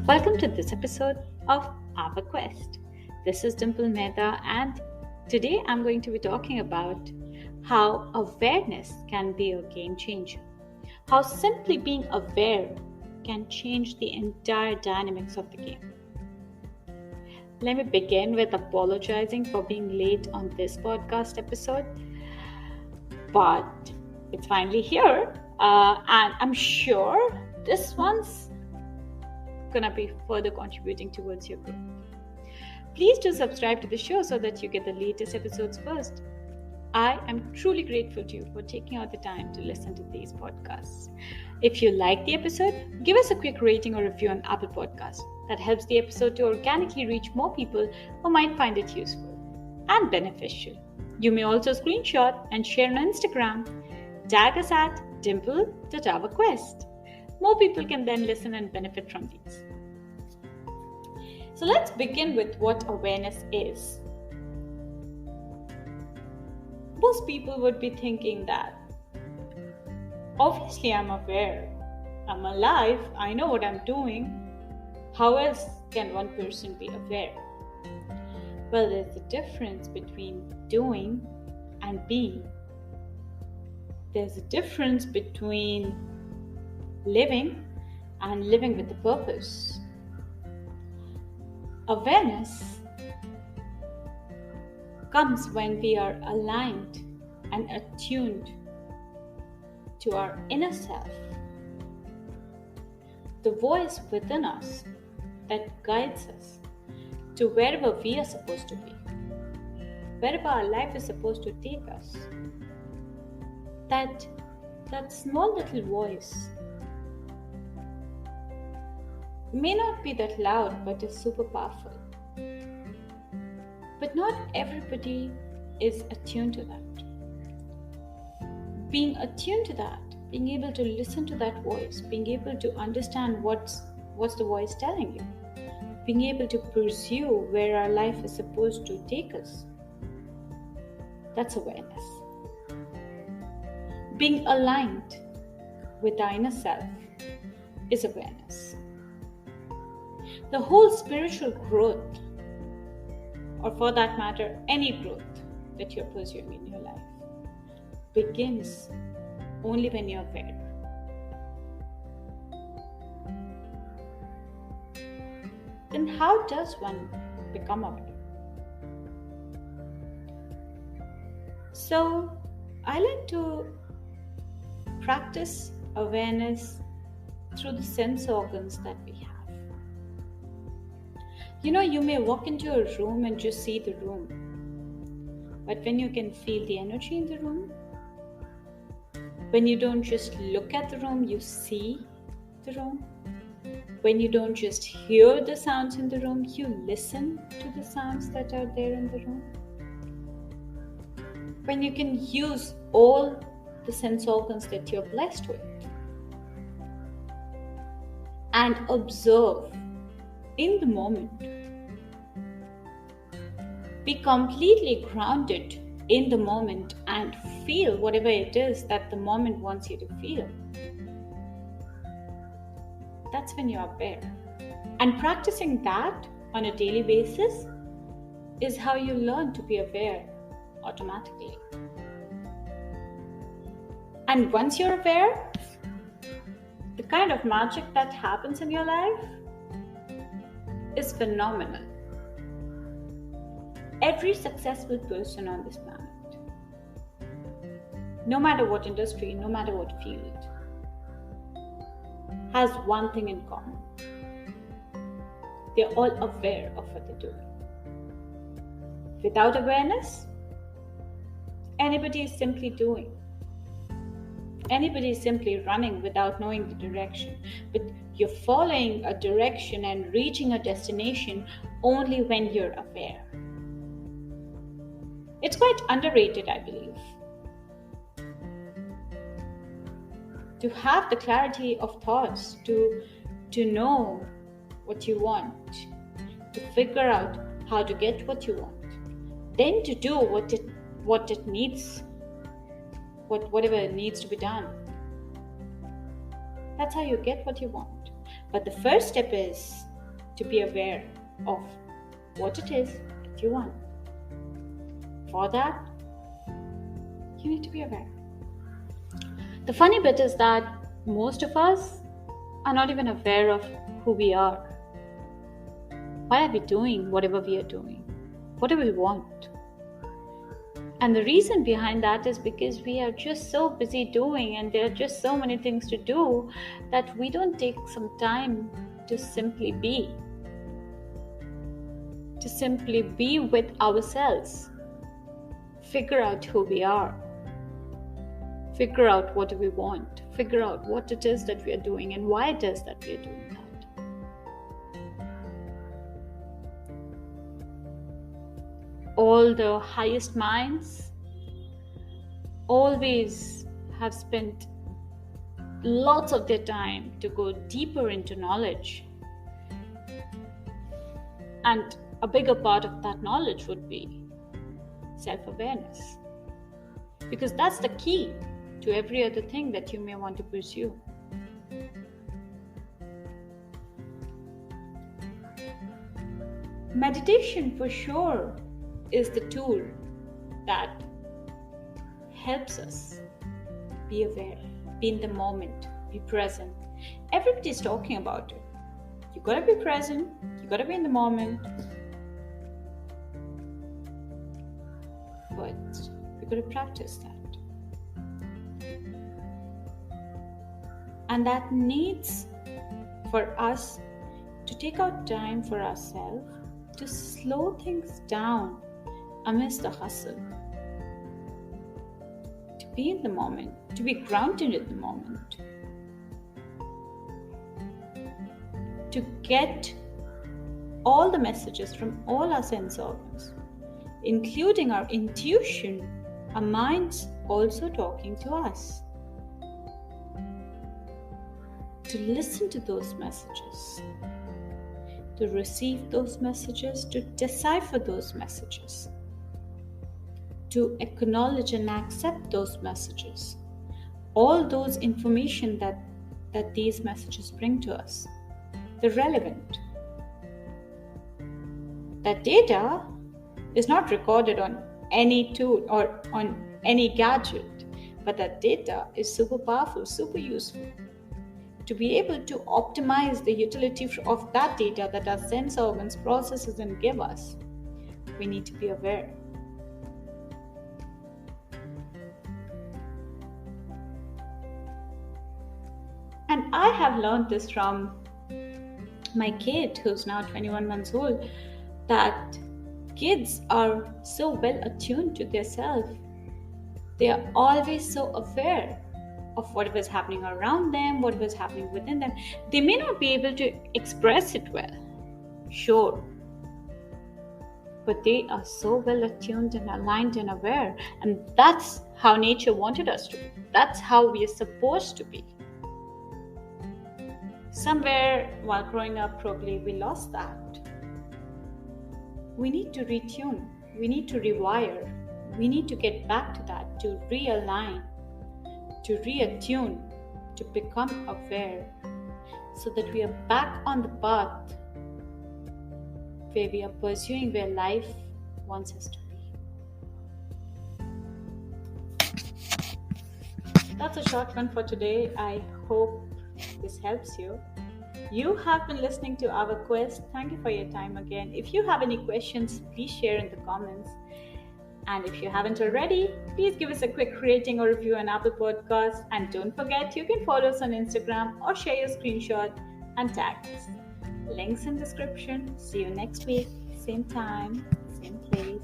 Welcome to this episode of Our Quest. This is Dimple Mehta, and today I'm going to be talking about how awareness can be a game changer. How simply being aware can change the entire dynamics of the game. Let me begin with apologizing for being late on this podcast episode, but it's finally here, and I'm sure this one's gonna be further contributing towards your growth. Please do subscribe to the show so that you get the latest episodes first. I am truly grateful to you for taking out the time to listen to these podcasts. If you like the episode, give us a quick rating or review on Apple Podcasts. That helps the episode to organically reach more people who might find it useful and beneficial. You may also screenshot and share on Instagram. Tag us at dimple.ourquest. More people can then listen and benefit from these. So let's begin with what awareness is. Most people would be thinking that, obviously I'm aware, I'm alive, I know what I'm doing. How else can one person be aware? Well, there's a difference between doing and being. There's a difference between living and living with a purpose. Awareness comes when we are aligned and attuned to our inner self, the voice within us that guides us to wherever we are supposed to be, wherever our life is supposed to take us. That small little voice may not be that loud, but is super powerful. But not everybody is attuned to that. Being attuned to that, being able to listen to that voice, being able to understand what's the voice telling you, being able to pursue where our life is supposed to take us, that's awareness. Being aligned with our inner self is awareness. The whole spiritual growth, or for that matter, any growth that you're pursuing in your life, begins only when you're aware. Then how does one become aware? So, I like to practice awareness through the sense organs that we have. You may walk into a room and just see the room. But when you can feel the energy in the room, when you don't just look at the room, you see the room. When you don't just hear the sounds in the room, you listen to the sounds that are there in the room. When you can use all the sense organs that you're blessed with and observe in the moment. Be completely grounded in the moment and feel whatever it is that the moment wants you to feel. That's when you're aware. And practicing that on a daily basis is how you learn to be aware automatically. And once you're aware, the kind of magic that happens in your life is phenomenal. Every successful person on this planet, no matter what industry, no matter what field, has one thing in common. They're all aware of what they're doing. Without awareness, anybody is simply doing. Anybody is simply running without knowing the direction. But you're following a direction and reaching a destination only when you're aware. It's quite underrated, I believe. To have the clarity of thoughts, to know what you want, to figure out how to get what you want, then to do what it needs, whatever needs to be done. That's how you get what you want. But the first step is to be aware of what it is that you want. For that, you need to be aware. The funny bit is that most of us are not even aware of who we are. Why are we doing whatever we are doing? What do we want? And the reason behind that is because we are just so busy doing, and there are just so many things to do, that we don't take some time to simply be. To simply be with ourselves. Figure out who we are. Figure out what do we want. Figure out what it is that we are doing and why it is that we are doing that. All the highest minds always have spent lots of their time to go deeper into knowledge. And a bigger part of that knowledge would be self-awareness. Because that's the key to every other thing that you may want to pursue. Meditation for sure is the tool that helps us be aware, be in the moment, be present. Everybody's talking about it. You gotta be present, you gotta be in the moment. But we gotta practice that. And that needs for us to take out time for ourselves, to slow things down amidst the hustle, to be in the moment, to be grounded in the moment, to get all the messages from all our sense organs, including our intuition, our minds also talking to us, to listen to those messages, to receive those messages, to decipher those messages, to acknowledge and accept those messages, all those information that these messages bring to us, the relevant. That data is not recorded on any tool or on any gadget, but that data is super powerful, super useful. To be able to optimize the utility of that data that our sense organs processes and give us, we need to be aware. And I have learned this from my kid, who's now 21 months old, that kids are so well attuned to their self. They are always so aware of what was happening around them, what was happening within them. They may not be able to express it well, sure, but they are so well attuned and aligned and aware. And that's how nature wanted us to be. That's how we are supposed to be. Somewhere while growing up, probably we lost that. We need to retune. We need to rewire. We need to get back to that, to realign, to reattune, to become aware, so that we are back on the path where we are pursuing where life wants us to be. That's a short one for today. I hope this helps you. You have been listening to Our Quest. Thank you for your time again. If you have any questions, please share in the comments. And if you haven't already, please give us a quick rating or review on Apple Podcasts. And don't forget, you can follow us on Instagram or share your screenshot and tag us. Links in description. See you next week. Same time, same place.